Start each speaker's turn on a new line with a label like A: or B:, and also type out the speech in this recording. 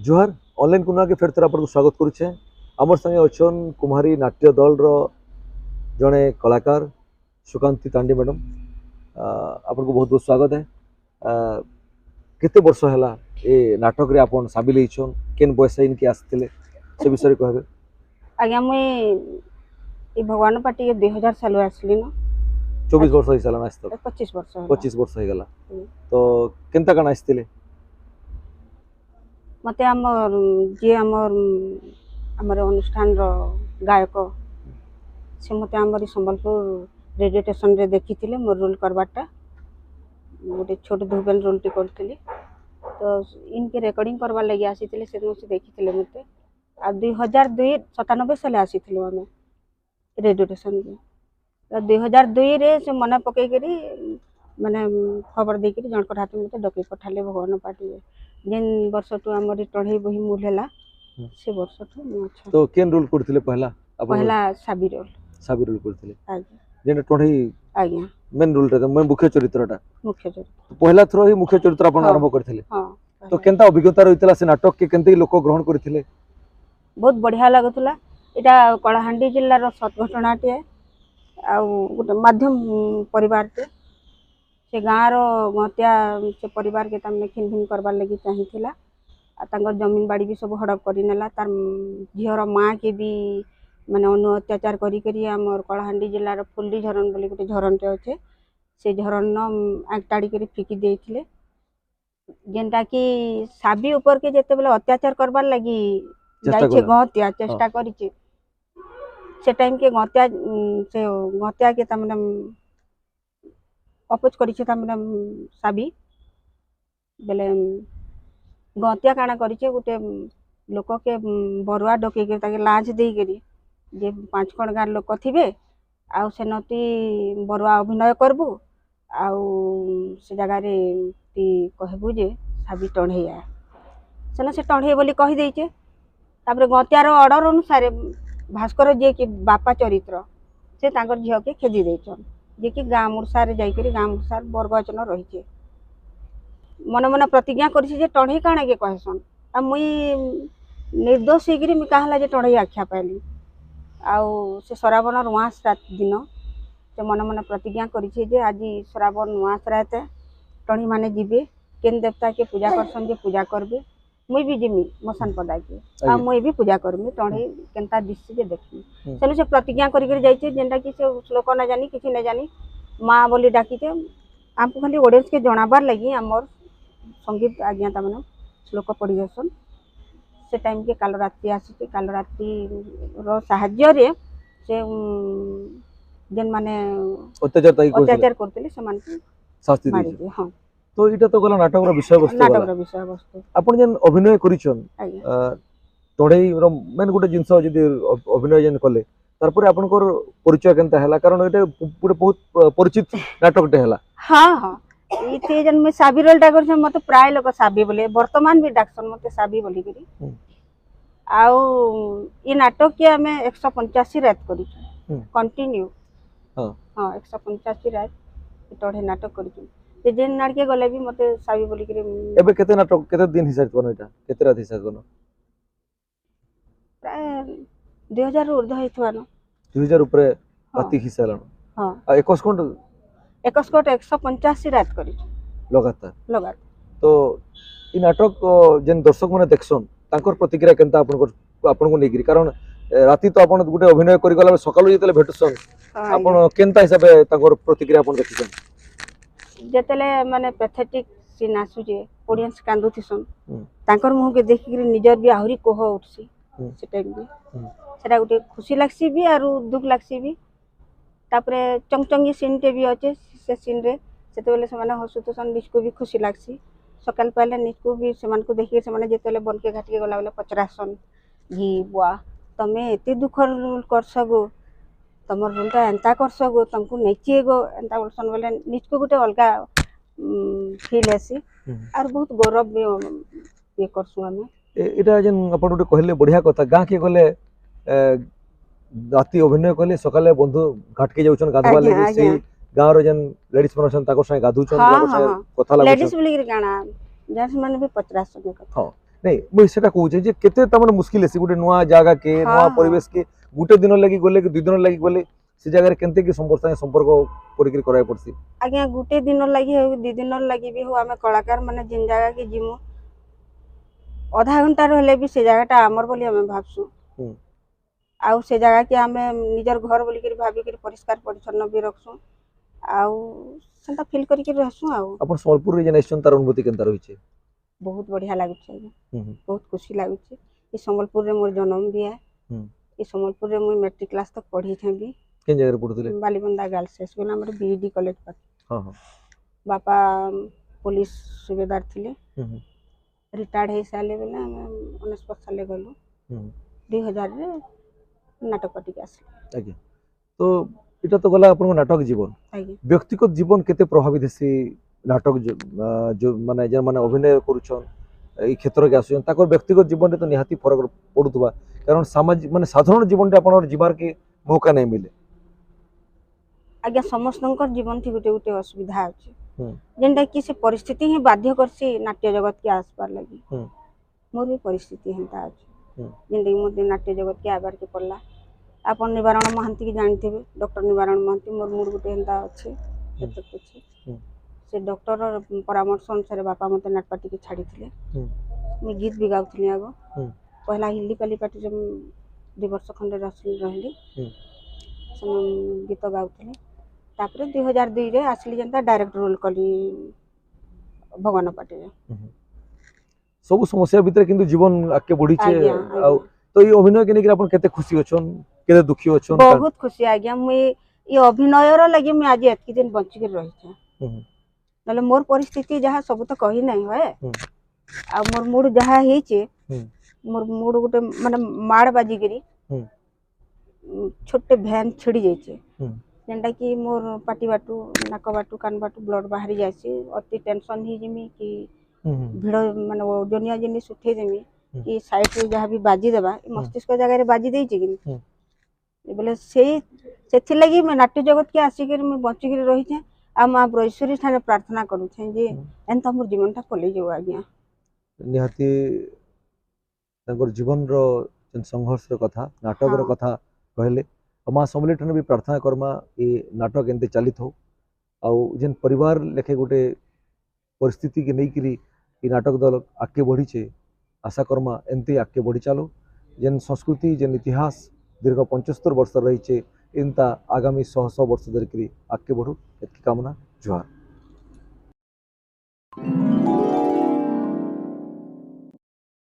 A: जुहार online कुना के फेर आपको स्वागत करुचे। आमर संगे अच्छन कुम्हारी नाट्य दल जड़े कलाकार सुकांती तांडी मैडम। आपको बहुत बहुत स्वागत है। केते वर्ष है ये नाटक रे आपन साबिल होइछन केन बयस इनके आसते से विषय कहबे।
B: आज्ञा मुई भगवान पाटी 2000 साल आसली न
A: 24 वर्ष हो साला नास्ता
B: 25 वर्ष
A: 25 वर्ष हो गला। तो केनता कण आस्तिले
B: मते हमर जे हमर अनुष्ठान रो गायक से मते हमर संबलपुर रेडियो स्टेशन रे देखिथिले मोर रोल करबाटा गोटे छोट धुबेल रोल टी करथिली। तो इनके रिकॉर्डिंग करबा लागि आसीथिले से देखिथिले मते आ 2002 साल आसीथिले हमें रेडियो स्टेशन रे 2002 रे से मन पकई करी माने खबर देकरी जनकर हाथ मते डके पठाले भगवान पाटी जेन वर्ष टू हमर टढ़ई बही मूल हैला से वर्ष टू मु अच्छा।
A: तो केन रोल करथिले पहला
B: साबी रोल
A: करथिले
B: आज्ञा
A: जेन टढ़ई
B: आज्ञा
A: मेन रोल रे मैं मुख्य चरित्रटा
B: मुख्य चरित्र
A: पहला थ्रो ही मुख्य चरित्र अपन आरंभ करथिले।
B: हां
A: तो केनता अभिज्ञता रहितला से नाटक के केनते लोक ग्रहण करथिले।
B: बहुत बढ़िया लागुतला। एटा कलाहांडी जिल्ला रो सत घटनाटे आ गोटे माध्यम परिवार ते से गाँव गतिया से परिवार के तमने खिन खिन करबार लगी चाहिथिला आ तांगर जमीन बाड़ी भी सब हड़प करी नेला तार झियर माँ के भी माने अनु अत्याचार करी करी हमर कलाहांडी जिल्ला रो फुल्ली झरन बोली गोटे झरनटे अच्छे से झरन आगटाड़ी करी फिकी देथिले जेनटा कि साबी ऊपर के जेते बेले अत्याचार करबार लगी जाइछे गहत्या चेष्टा करिछे से टाइम के गहत्या के तमने अपोज करिछे तमने साबी बेले गहत्या काना करिछे गोटे लोक के बरुआ डके के ताके लाज देई करी जे 5 खण गार लोक थिबे आ से नती बरुआ अभिनय करबू आ से जगह रे ती कहबू जे साबी टढ़ैया सेना से टढ़े बोली कहि देइछे। तापर गत्यार ऑर्डर अनुसार भास्कर जे कि बापा चरित्र से तांकर झियो के खेदी देछन जे कि गाँ मुरसार जाइकरी गाँ मुरसार बरगचन रहिछे मन मन प्रतिज्ञा करिछि जे टढ़े काणे के कहसन आ मुई निर्दोष होइकरी मु कहला जे टढ़े आख्या पाइली आ से श्रावण रुआस रात दिन से मन मन प्रतिज्ञा करिछि जे आज श्रावण रुआस रात टढ़ी माने जीवे केन देवता के पूजा करसन जे पूजा करबे मुई भी जिमी मसान पदा के आ मुई भी पूजा करमी टढ़ी केनता दिसि जे देखी सेनु से प्रतिज्ञा करि करि जाइछे जेंटा कि से श्लोक न जानी किछि न जानी माँ बोली डाकिछे हमको खाली ऑडियंस के जणाबार लगी हमर संगीत आज्ञा ता माने श्लोक पढ़ी जसन से टाइम के काल रात्रि आसी काल रात्रि रो सहाय्य रे से जेन माने अत्याचार करतले से मान
A: शास्ति दी।
B: हां
A: तो इटा तो गला नाटक रो विषय वस्तु आपण जेन अभिनय करिछन टढ़ई रो मेन गुटे जिंस जदी अभिनय जेन कले तार पर आपनकर परिचय केनता हला कारण एटा पूरे बहुत परिचित नाटक टे हला। हां
B: हां इते जन में साबी रोल टा करछ मते प्राय लोक साबी बोले वर्तमान भी डाक्सन मते साबी बोली करी आउ ई नाटक के हमें 185 रात करी कंटिन्यू। हां हां 185 रात टढ़े नाटक करी जे जेन नाटके गले भी मते साबी बोली करी।
A: एबे केते नाटक केते दिन हिसाब कोन एटा केते रात हिसाब कोन
B: प्राय 2000 ऊर्ध्व हेथवा न
A: 2000 ऊपर राति हिसाब लन। हां आ
B: 21 185 रात करी लगातार।
A: तो ई नाटक जेन दर्शक माने देखसन तांकर प्रतिक्रिया केनता आपनको नेगिरी कारण राति तो आपण गुटे अभिनय करि गला सकाळ जेतले भेटसन आपण केनता हिसाबे तांकर प्रतिक्रिया आपण देखिसन
B: जेतले माने पैथेटिक सीन आसुजे ऑडियंस कांदुथिसन तांकर मुह के देखि निजर भी आहुरी कोह उठसी से टाइम भी सेटा गुटे खुशी लागसी भी आरु दुख लागसी भी। तापरे चंगचंगी सीन टे भी अच्छे से सीन रे सेते बेले से माने हसुतसन निस्को भी खुशी लागसी सकाल पहले निस्को भी से मान को देखि से माने जेतले बन के घाट के गला बेले पचरासन जी बुआ तमे एते दुख रोल करसगो तमर रोलटा एंता करसगो तुमको नेचिएगो एंता बोलसन बेले निस्को गुटे अलगा फील आसी और बहुत गौरव भी ये करसु हमें
A: एटा जेन अपन गुटे कहले बढ़िया कथा गां के गले राति अभिनय कले सकाले बंधु घाट के जाउछन गाधवा लागि से गाँव रो जेन लेडीज मन छन ताको संग गाधुछन कथा लागुछन लेडीज
B: बोली रे गाना जेंट्स माने भी 50 के कथा।
A: हां नहीं मुझे सेटा कहूँ जे केते तमन मुश्किल है गोटे नुआ जागा के
B: हाँ,
A: नुआ
B: हाँ।
A: परिवेश के गुटे दिन लगी गले कि 2 दिन लगी गले से जगह केनते कि संपर्क करिक कराय पड़सी
B: आज्ञा गुटे दिन लगी हो 2 दिन लगी भी हो आम कलाकार मैंने जिन जगह की जिमु अधा घंटा रहे भी से जगहटा आमर बोली आम भावसु
A: हम्म।
B: आउ से जगह के आम निजर घर बोलिक भाविक परिष्कार परिच्छन्न भी रखसु आउ सेंता फील करके रहसु आउ
A: अपन संबलपुर रे जेनेशन तार अनुभूति केनता रहिছে
B: बहुत बढ़िया लागुचे
A: हम्म
B: बहुत खुशी लागुचे ई संबलपुर रे मोर जन्म भी है
A: हम्म
B: ई संबलपुर रे मुई मैट्रिक क्लास तक पढ़ी थे भी
A: केन जगह रे पढुतले
B: बालीबंदा गर्ल्स स्कूल हमर बीईडी कॉलेज पर
A: हां हां
B: बापा पुलिस सुबेदार थिले
A: हम्म
B: रिटायर्ड हो सारे बेले आम 19 साल गलु
A: हम्म
B: 2000 रे नाटक टिके आसले
A: आज्ञा तो इटा तो गला अपन नाटक जीवन
B: आज्ञा
A: व्यक्तिगत जीवन केते प्रभावित हेसी नाटक जो माने जे माने अभिनय करूछन ई क्षेत्र के आसुछन ताकर व्यक्तिगत जीवन रे तो निहाती फरक पडुतबा कारण सामाजिक माने साधारण जीवन रे अपन जीवार के मौका नहीं मिले
B: आज्ञा समस्त जीवन थी गोटे गोटे असुविधा अच्छे
A: हम्म
B: जेनटा कि से परिस्थिति ही बाध्य करसी नाट्य जगत के आसपार लगी
A: हम्म
B: मोर भी परिस्थिति हेंता अच्छे
A: हम्म
B: जेनटा कि मोर नाट्य जगत के आबार के पड़ला आपन निवारण महंती की जानते डॉक्टर निवारण महंती मोर मूड गोटे हेंता अच्छे एतक अच्छे
A: हम्म
B: से डॉक्टर परामर्श अनुसार बापा मत नाटपाटी के छाड़ी मुझे गीत भी गाउथली आगो
A: हम्म
B: पहला हिंदी पाली पार्टी जब 2 वर्ष खंडे रहली से गीत गाउथली तापर 2002 रे आसली जनता डायरेक्ट रोल कली भगवान पार्टी रे
A: सब समस्या भीतर किंतु जीवन आके बढ़ी छे
B: आज्ञा,
A: आ
B: आज्ञा।
A: तो ये अभिनय के लेकर अपन केते खुशी अछन केते दुखी अछन
B: बहुत खुशी आज्ञा मुई ये अभिनय रो लगी मैं आज एतकी दिन बंची के रही छे नले मोर परिस्थिति जहाँ सब तो कही नहीं है आ मोर मूड जहाँ हेचे मोर मूड गोटे माने माड़ बाजी गिरी छोटे भैन छिड़ी जाइछे जेनटा कि मोर पाटी बाटू नाक बाटू कान बाटू ब्लड बाहरी जासी अति टेंशन ही जिमी कि भिड़ माने ओजनिया जिनिस उठे देमी कि साइड रे जहाँ भी बाजी देबा मस्तिष्क जगह रे बाजी देइछे कि बोले से लगी मैं नाट्य जगत के आसिक मैं बंचिक रही छे आ माँ ब्रह्मेश्वरी ठाने प्रार्थना करू छे जे एंता मोर जीवनटा पलि जाऊ आज्ञा
A: निहाती तांकर जीवन रो जन संघर्ष रो कथा नाटक रो कथा कहले माँ समलेट ठाने भी प्रार्थना करमा ये नाटक एंते चलित हो आउ जेन परिवार लेखे गोटे परिस्थिति के नहीं करी ये नाटक दल आगे बढ़ी छे आशा करमा एंते आगे बढ़ी चलो जेन संस्कृति जेन इतिहास दीर्घ 75 वर्ष रही छे इनता आगामी 100 वर्ष धरिक आगे बढ़ू एतकी कामना जुहार।